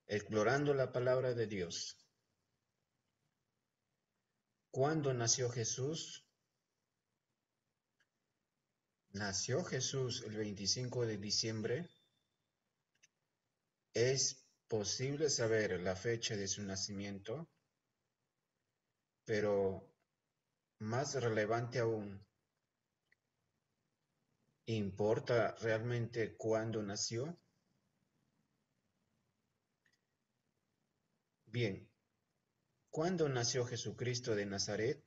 Explorando la palabra de Dios. ¿Cuándo nació Jesús? ¿Nació Jesús el 25 de diciembre? Es posible saber la fecha de su nacimiento, pero más relevante aún, ¿importa realmente cuándo nació? Bien, ¿cuándo nació Jesucristo de Nazaret?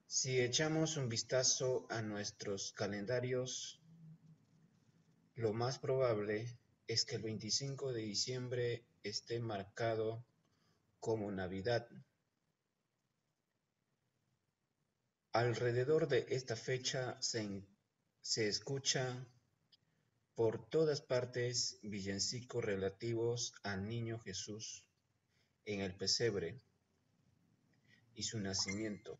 Si echamos un vistazo a nuestros calendarios, lo más probable es que el 25 de diciembre esté marcado como Navidad. Alrededor de esta fecha se escucha por todas partes villancicos relativos al niño Jesús en el pesebre y su nacimiento.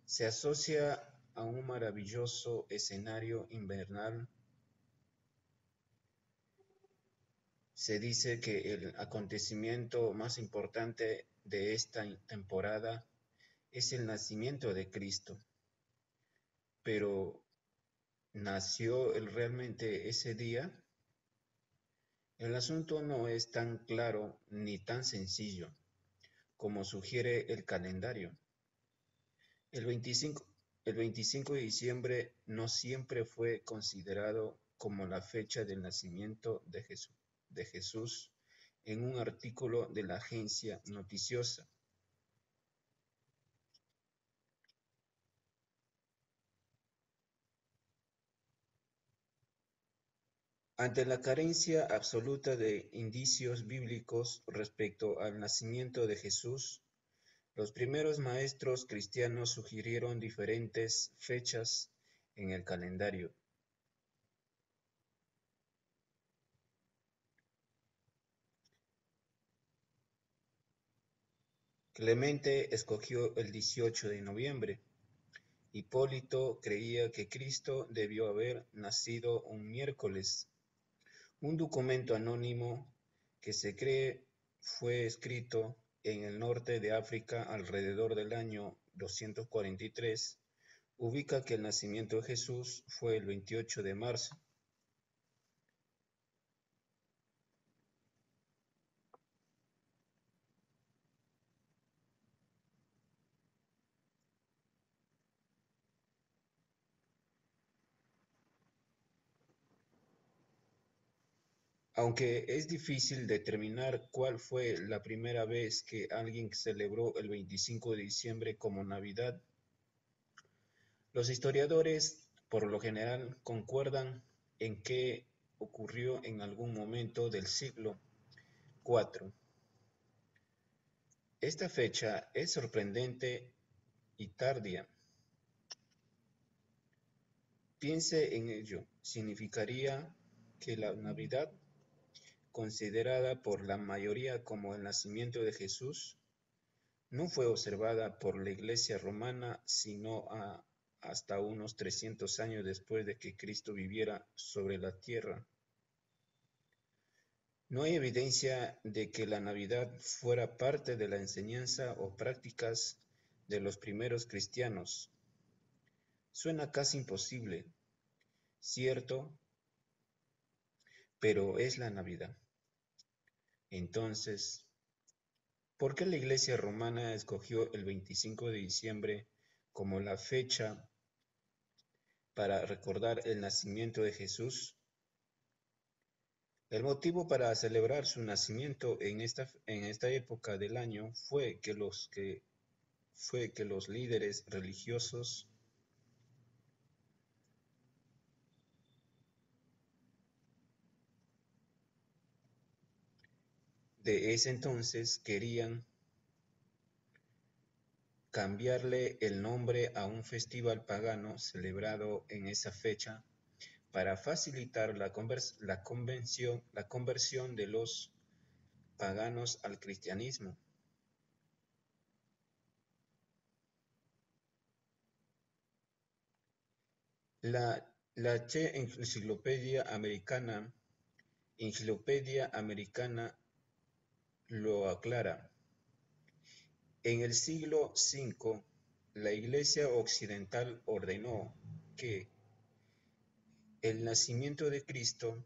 Se asocia a un maravilloso escenario invernal. Se dice que el acontecimiento más importante de esta temporada es el nacimiento de Cristo. Pero, ¿nació él realmente ese día? El asunto no es tan claro ni tan sencillo como sugiere el calendario. El 25, el 25 de diciembre no siempre fue considerado como la fecha del nacimiento de Jesús en un artículo de la agencia noticiosa. Ante la carencia absoluta de indicios bíblicos respecto al nacimiento de Jesús, los primeros maestros cristianos sugirieron diferentes fechas en el calendario. Clemente escogió el 18 de noviembre. Hipólito creía que Cristo debió haber nacido un miércoles. Un documento anónimo que se cree fue escrito en el norte de África alrededor del año 243 ubica que el nacimiento de Jesús fue el 28 de marzo. Aunque es difícil determinar cuál fue la primera vez que alguien celebró el 25 de diciembre como Navidad, los historiadores por lo general concuerdan en que ocurrió en algún momento del siglo IV. Esta fecha es sorprendente y tardía. Piense en ello, significaría que la Navidad, considerada por la mayoría como el nacimiento de Jesús, no fue observada por la Iglesia romana sino hasta unos 300 años después de que Cristo viviera sobre la tierra. No hay evidencia de que la Navidad fuera parte de la enseñanza o prácticas de los primeros cristianos. Suena casi imposible, cierto, pero es la Navidad. Entonces, ¿por qué la Iglesia romana escogió el 25 de diciembre como la fecha para recordar el nacimiento de Jesús? El motivo para celebrar su nacimiento en esta época del año fue que los líderes religiosos de ese entonces querían cambiarle el nombre a un festival pagano celebrado en esa fecha para facilitar la conversión de los paganos al cristianismo. La Enciclopedia Americana Enciclopedia Americana lo aclara. En el siglo V, la Iglesia Occidental ordenó que el nacimiento de Cristo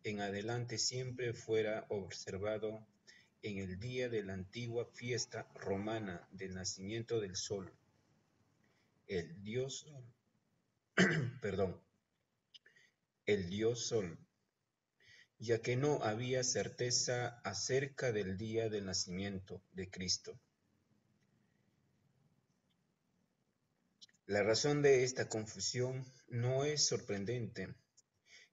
en adelante siempre fuera observado en el día de la antigua fiesta romana del nacimiento del sol, el dios sol, perdón, el dios sol, ya que no había certeza acerca del día del nacimiento de Cristo. La razón de esta confusión no es sorprendente,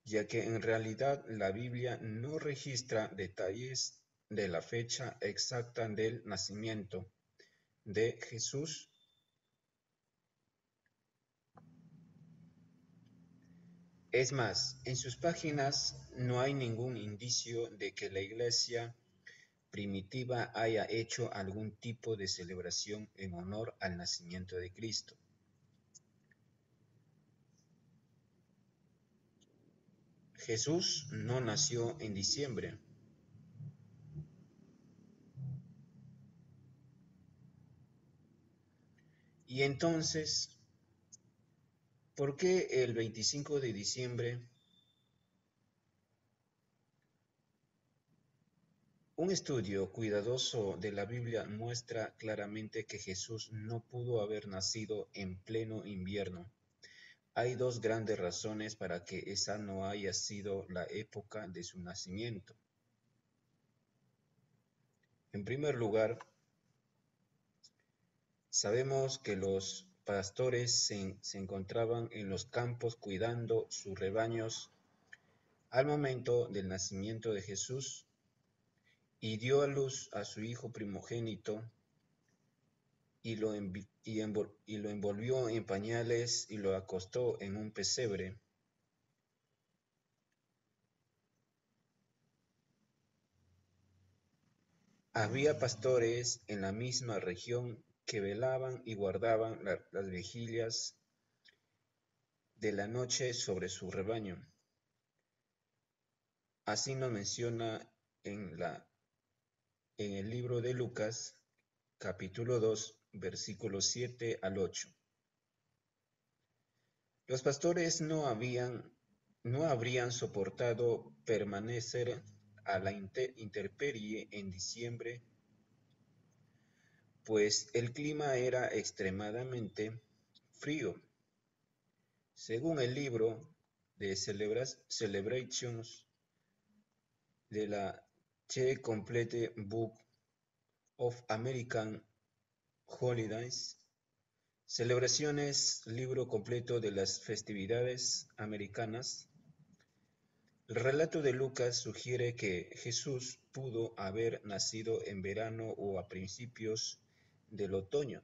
ya que en realidad la Biblia no registra detalles de la fecha exacta del nacimiento de Jesús. Es más, en sus páginas no hay ningún indicio de que la Iglesia primitiva haya hecho algún tipo de celebración en honor al nacimiento de Cristo. Jesús no nació en diciembre. Y entonces, ¿por qué el 25 de diciembre? Un estudio cuidadoso de la Biblia muestra claramente que Jesús no pudo haber nacido en pleno invierno. Hay dos grandes razones para que esa no haya sido la época de su nacimiento. En primer lugar, sabemos que los pastores se encontraban en los campos cuidando sus rebaños al momento del nacimiento de Jesús y dio a luz a su hijo primogénito y lo envolvió en pañales y lo acostó en un pesebre. Había pastores en la misma región que velaban y guardaban las vigilias de la noche sobre su rebaño. Así nos menciona en el libro de Lucas, capítulo 2, versículos 7 al 8. Los pastores no habrían soportado permanecer a la intemperie en diciembre, pues el clima era extremadamente frío. Según el libro de Celebrations de la The Complete Book of American Holidays, Celebraciones, libro completo de las festividades americanas, el relato de Lucas sugiere que Jesús pudo haber nacido en verano o a principios del otoño,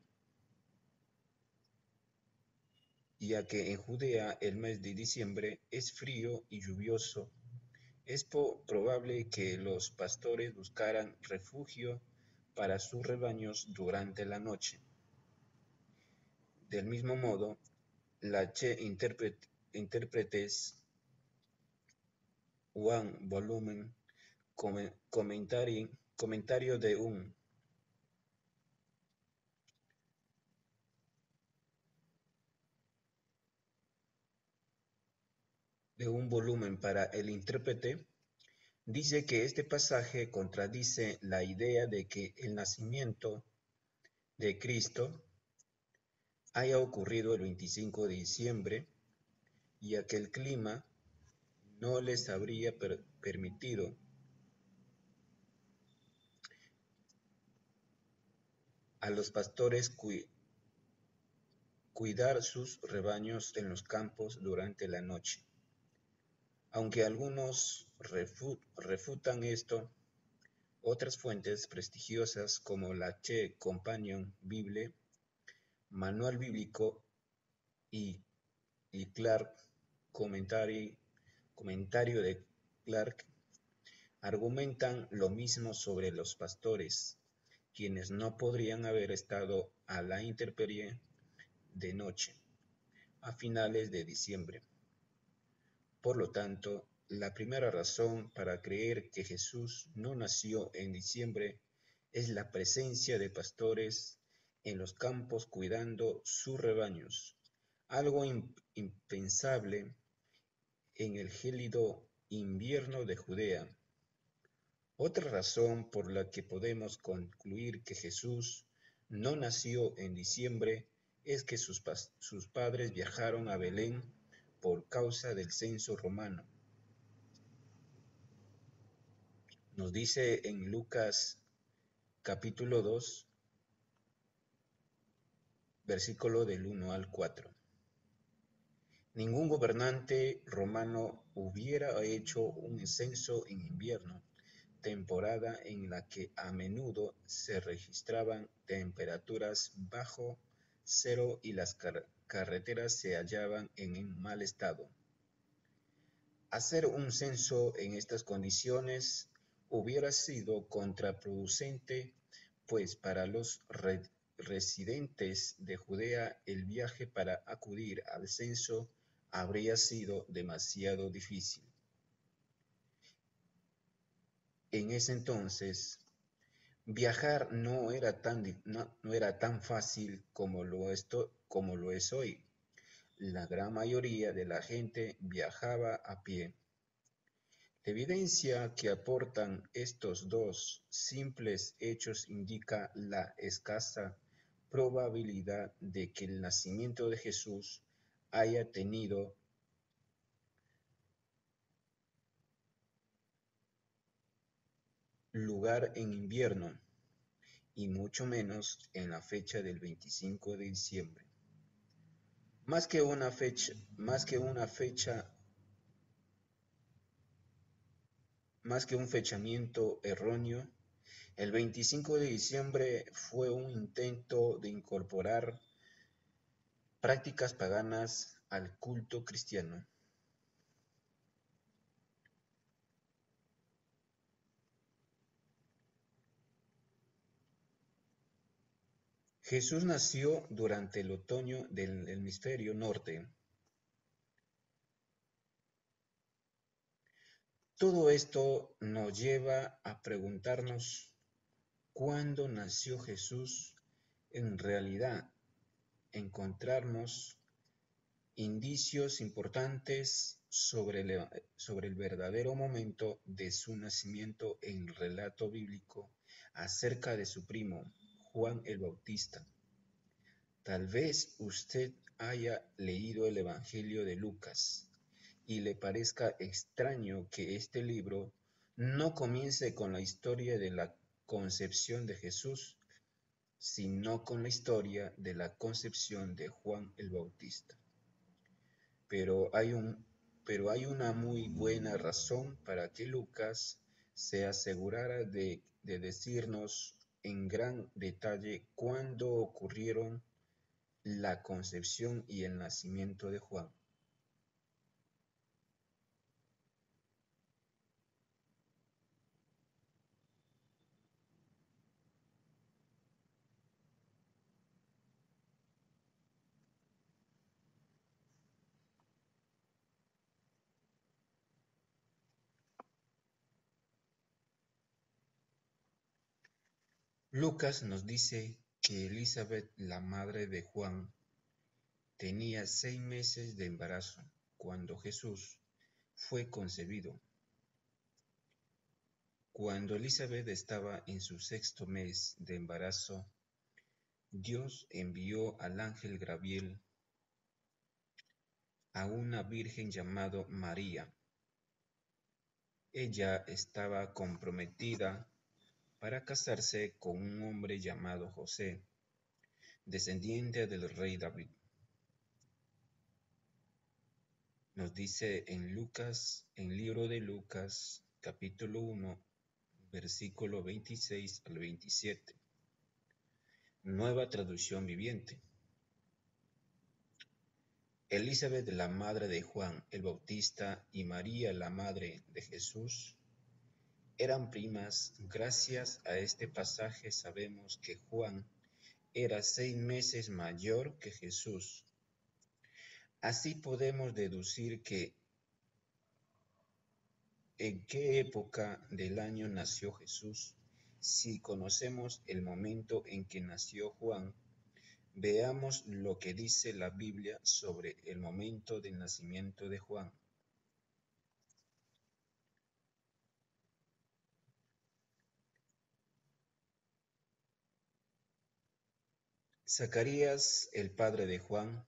ya que en Judea el mes de diciembre es frío y lluvioso. Es probable que los pastores buscaran refugio para sus rebaños durante la noche. Del mismo modo, la Che Interpretes One Volumen comentario de un volumen para el intérprete, dice que este pasaje contradice la idea de que el nacimiento de Cristo haya ocurrido el 25 de diciembre, ya que el clima no les habría permitido a los pastores cuidar sus rebaños en los campos durante la noche. Aunque algunos refutan esto, otras fuentes prestigiosas como la Che Companion Bible, Manual Bíblico y Clark Comentario de Clark argumentan lo mismo sobre los pastores, quienes no podrían haber estado a la intemperie de noche a finales de diciembre. Por lo tanto, La primera razón para creer que Jesús no nació en diciembre es la presencia de pastores en los campos cuidando sus rebaños, algo impensable en el gélido invierno de Judea. Otra razón por la que podemos concluir que Jesús no nació en diciembre es que sus padres viajaron a Belén por causa del censo romano. Nos dice en Lucas capítulo 2, versículo del 1 al 4. Ningún gobernante romano hubiera hecho un censo en invierno, temporada en la que a menudo se registraban temperaturas bajo cero y las carreteras se hallaban en mal estado. Hacer un censo en estas condiciones hubiera sido contraproducente, pues para los residentes de Judea el viaje para acudir al censo habría sido demasiado difícil. En ese entonces, viajar no era tan fácil como lo es hoy. La gran mayoría de la gente viajaba a pie. La evidencia que aportan estos dos simples hechos indica la escasa probabilidad de que el nacimiento de Jesús haya tenido lugar en invierno, y mucho menos en la fecha del 25 de diciembre. Más que una fecha, más que un fechamiento erróneo, el 25 de diciembre fue un intento de incorporar prácticas paganas al culto cristiano. Jesús nació durante el otoño del hemisferio norte. Todo esto nos lleva a preguntarnos cuándo nació Jesús. En realidad, encontramos indicios importantes sobre el verdadero momento de su nacimiento en el relato bíblico acerca de su primo, Juan el Bautista. Tal vez usted haya leído el Evangelio de Lucas y le parezca extraño que este libro no comience con la historia de la concepción de Jesús, sino con la historia de la concepción de Juan el Bautista. Pero hay una muy buena razón para que Lucas se asegurara de decirnos en gran detalle cuándo ocurrieron la concepción y el nacimiento de Juan. Lucas nos dice que Elizabeth, la madre de Juan, tenía 6 meses de embarazo cuando Jesús fue concebido. Cuando Elizabeth estaba en su 6º mes de embarazo, Dios envió al ángel Gabriel a una virgen llamada María. Ella estaba comprometida para casarse con un hombre llamado José, descendiente del rey David. Nos dice en libro de Lucas, capítulo 1, versículo 26 al 27. Nueva traducción viviente. Elizabeth, la madre de Juan el Bautista, y María, la madre de Jesús, eran primas. Gracias a este pasaje sabemos que Juan era 6 meses mayor que Jesús. Así podemos deducir que ¿En qué época del año nació Jesús? Si conocemos el momento en que nació Juan, veamos lo que dice la Biblia sobre el momento del nacimiento de Juan. Zacarías, el padre de Juan,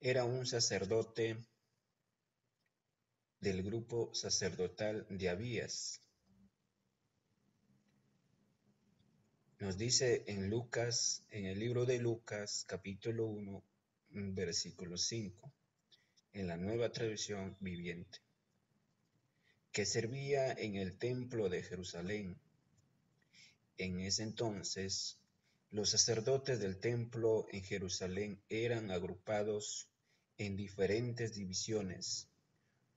era un sacerdote del grupo sacerdotal de Abías. Nos dice en Lucas, en el libro de Lucas, capítulo 1, versículo 5, en la Nueva Traducción Viviente, que servía en el templo de Jerusalén. En ese entonces, los sacerdotes del templo en Jerusalén eran agrupados en diferentes divisiones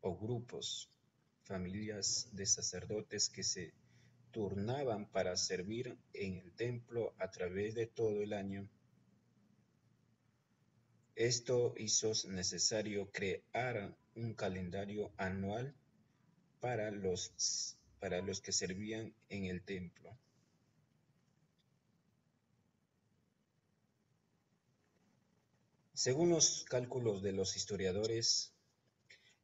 o grupos, familias de sacerdotes que se turnaban para servir en el templo a través de todo el año. Esto hizo necesario crear un calendario anual para los que servían en el templo. Según los cálculos de los historiadores,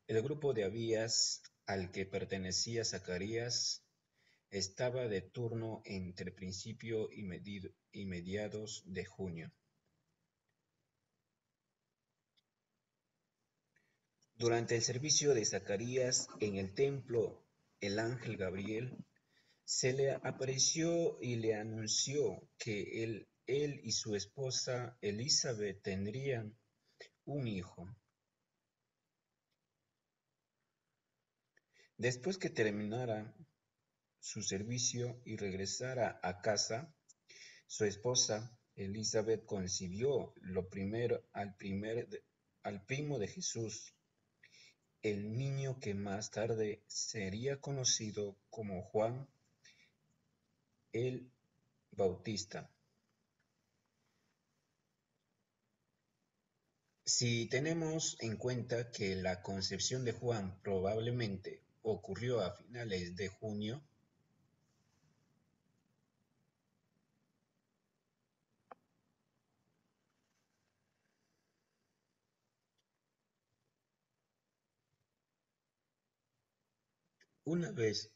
el grupo de Abías al que pertenecía Zacarías estaba de turno entre principio y mediados de junio. Durante el servicio de Zacarías en el templo, el ángel Gabriel se le apareció y le anunció que él y su esposa Elizabeth tendrían un hijo. Después que terminara su servicio y regresara a casa, su esposa Elizabeth concibió al primo de Jesús, el niño que más tarde sería conocido como Juan el Bautista. Si tenemos en cuenta que la concepción de Juan probablemente ocurrió a finales de junio, una vez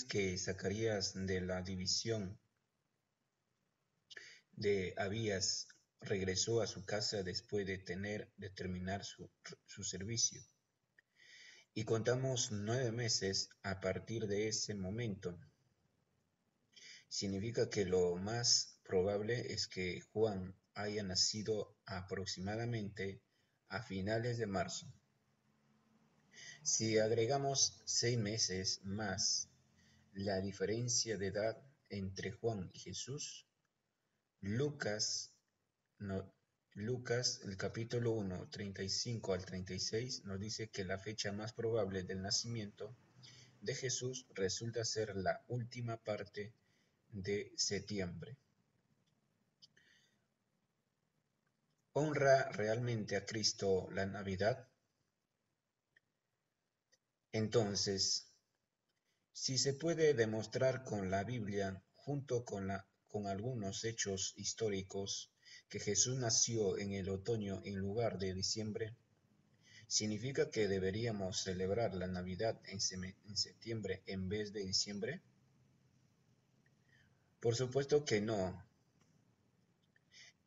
que Zacarías de la división de Abías regresó a su casa después de terminar su servicio. Y contamos 9 meses a partir de ese momento. Significa que lo más probable es que Juan haya nacido aproximadamente a finales de marzo. Si agregamos 6 meses más la diferencia de edad entre Juan y Jesús, Lucas, no, Lucas, el capítulo 1, 35 al 36, nos dice que la fecha más probable del nacimiento de Jesús resulta ser la última parte de septiembre. ¿Honra realmente a Cristo la Navidad? Entonces, si se puede demostrar con la Biblia, junto con algunos hechos históricos, que Jesús nació en el otoño en lugar de diciembre, ¿significa que deberíamos celebrar la Navidad en septiembre en vez de diciembre? Por supuesto que no.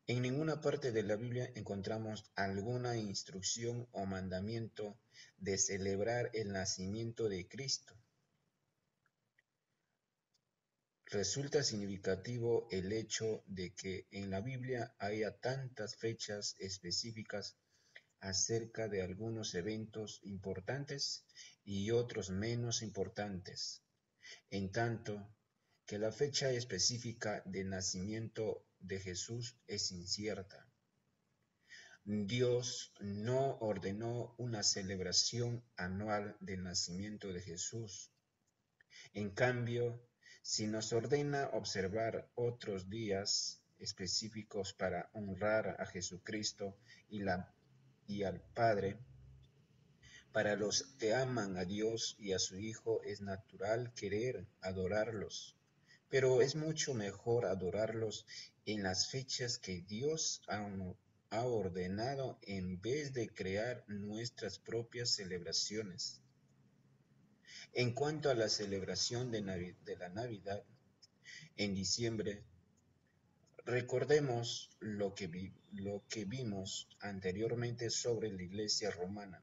En ninguna parte de la Biblia encontramos alguna instrucción o mandamiento de celebrar el nacimiento de Cristo. Resulta significativo el hecho de que en la Biblia haya tantas fechas específicas acerca de algunos eventos importantes y otros menos importantes, en tanto que la fecha específica de nacimiento de Jesús es incierta. Dios no ordenó una celebración anual del nacimiento de Jesús. En cambio, si nos ordena observar otros días específicos para honrar a Jesucristo y al Padre, Para los que aman a Dios y a su Hijo es natural querer adorarlos, pero es mucho mejor adorarlos en las fechas que Dios ha ordenado en vez de crear nuestras propias celebraciones. En cuanto a la celebración de la Navidad, en diciembre, recordemos lo que vimos anteriormente sobre la Iglesia romana,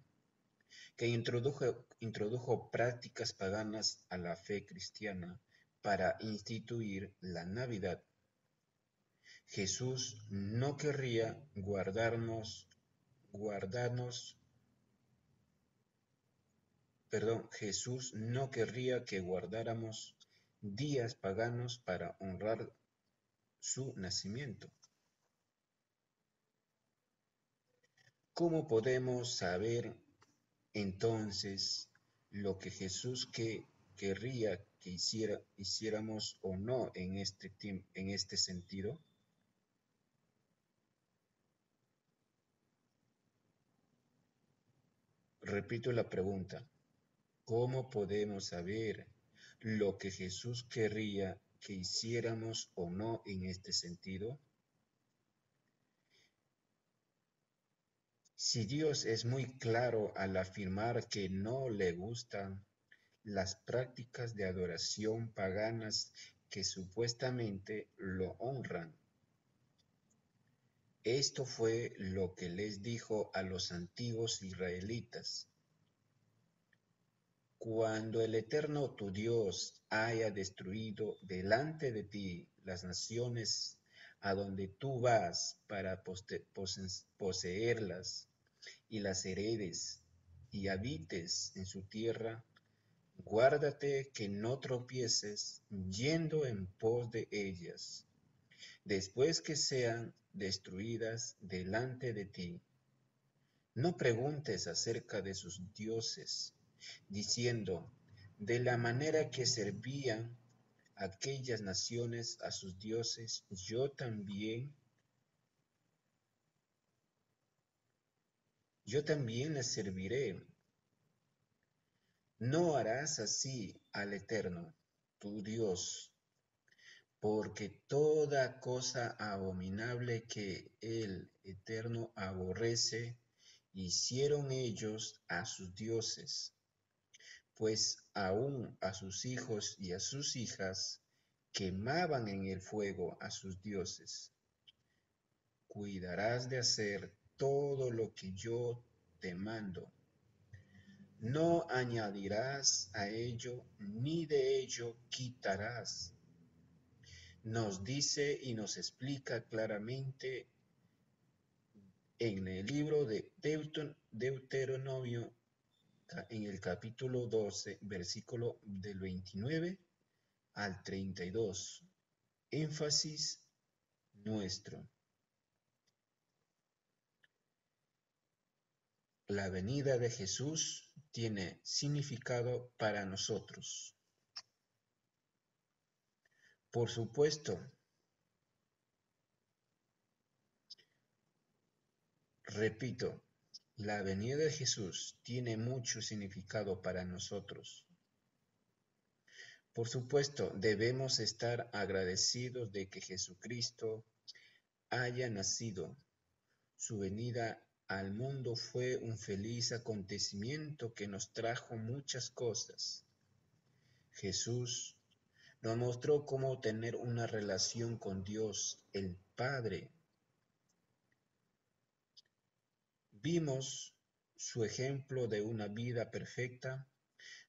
que introdujo prácticas paganas a la fe cristiana para instituir la Navidad. Jesús no querría guardarnos, Jesús no querría que guardáramos días paganos para honrar su nacimiento. ¿Cómo podemos saber entonces lo que Jesús querría que hiciéramos o no en este sentido? Repito la pregunta, ¿cómo podemos saber lo que Jesús querría que hiciéramos o no en este sentido? Si Dios es muy claro al afirmar que no le gustan las prácticas de adoración paganas que supuestamente lo honran, esto fue lo que les dijo a los antiguos israelitas: cuando el Eterno tu Dios haya destruido delante de ti las naciones a donde tú vas para poseerlas, y las heredes y habites en su tierra, guárdate que no tropieces yendo en pos de ellas, después que sean destruidas delante de ti. No preguntes acerca de sus dioses, diciendo: de la manera que servían aquellas naciones a sus dioses, yo también les serviré. No harás así al Eterno, tu Dios, porque toda cosa abominable que el Eterno aborrece, hicieron ellos a sus dioses, pues aun a sus hijos y a sus hijas quemaban en el fuego a sus dioses. Cuidarás de hacer todo lo que yo te mando. No añadirás a ello, ni de ello quitarás. Nos dice y nos explica claramente en el libro de Deuteronomio, en el capítulo 12, versículo del 29 al 32. Énfasis nuestro. La venida de Jesús tiene significado para nosotros. Por supuesto, repito, la venida de Jesús tiene mucho significado para nosotros. Por supuesto, debemos estar agradecidos de que Jesucristo haya nacido. Su venida al mundo fue un feliz acontecimiento que nos trajo muchas cosas. Jesús nos mostró cómo tener una relación con Dios, el Padre. Vimos su ejemplo de una vida perfecta,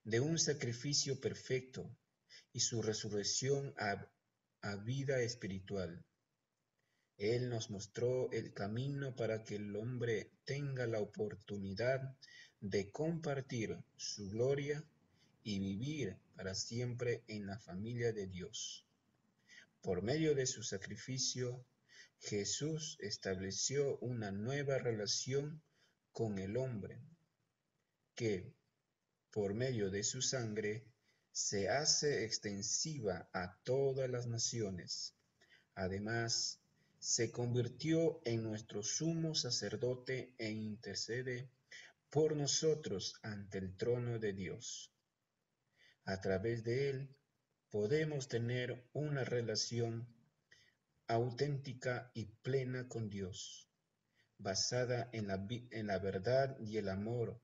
de un sacrificio perfecto y su resurrección a vida espiritual. Él nos mostró el camino para que el hombre tenga la oportunidad de compartir su gloria y vivir para siempre en la familia de Dios. Por medio de su sacrificio, Jesús estableció una nueva relación con el hombre, que, por medio de su sangre, se hace extensiva a todas las naciones. Además, se convirtió en nuestro sumo sacerdote e intercede por nosotros ante el trono de Dios. A través de él podemos tener una relación auténtica y plena con Dios, basada en la verdad y el amor.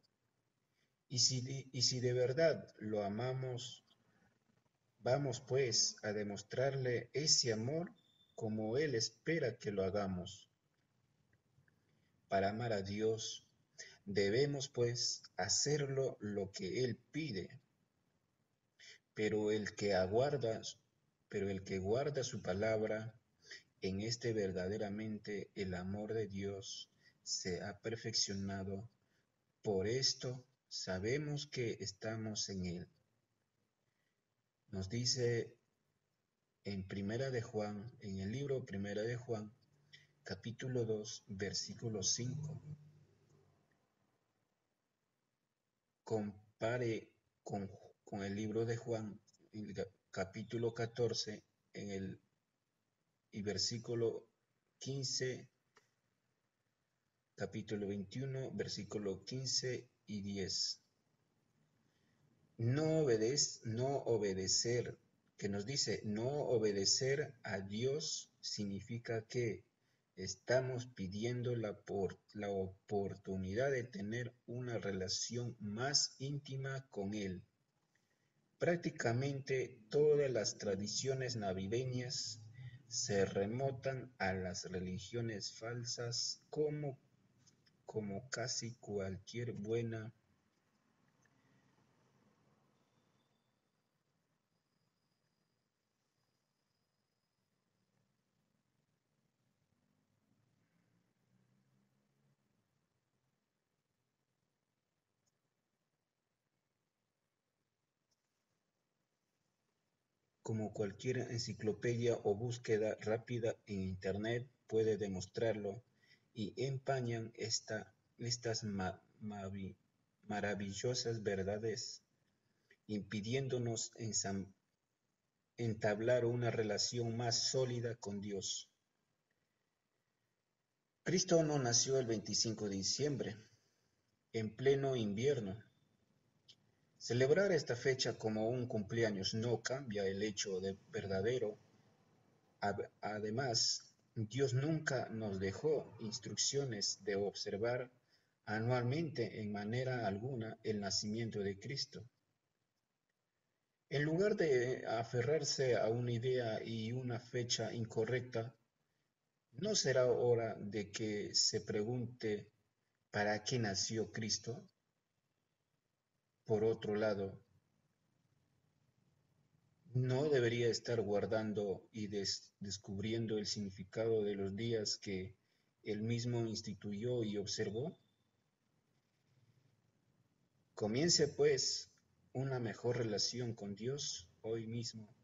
Y si de verdad lo amamos, vamos pues a demostrarle ese amor como Él espera que lo hagamos. Para amar a Dios, debemos pues hacerlo lo que Él pide, pero el que aguarda, pero el que guarda su palabra, en este verdaderamente el amor de Dios se ha perfeccionado. Por esto sabemos que estamos en Él. Nos dice en Primera de Juan, en el libro Primera de Juan, capítulo 2, versículo 5. Compare con, con el libro de Juan, en el capítulo 14, en el y versículo 15, capítulo 21, versículo 15 y 10. No obedecer, que nos dice, no obedecer a Dios significa que estamos pidiendo la oportunidad de tener una relación más íntima con Él. Prácticamente todas las tradiciones navideñas se remontan a las religiones falsas como casi cualquier buena como cualquier enciclopedia o búsqueda rápida en Internet puede demostrarlo, y empañan estas maravillosas verdades, impidiéndonos entablar una relación más sólida con Dios. Cristo no nació el 25 de diciembre, en pleno invierno. Celebrar esta fecha como un cumpleaños no cambia el hecho de verdadero. Además, Dios nunca nos dejó instrucciones de observar anualmente en manera alguna el nacimiento de Cristo. En lugar de aferrarse a una idea y una fecha incorrecta, ¿no será hora de que se pregunte para qué nació Cristo? Por otro lado, ¿no debería estar guardando y descubriendo el significado de los días que él mismo instituyó y observó? Comience pues una mejor relación con Dios hoy mismo.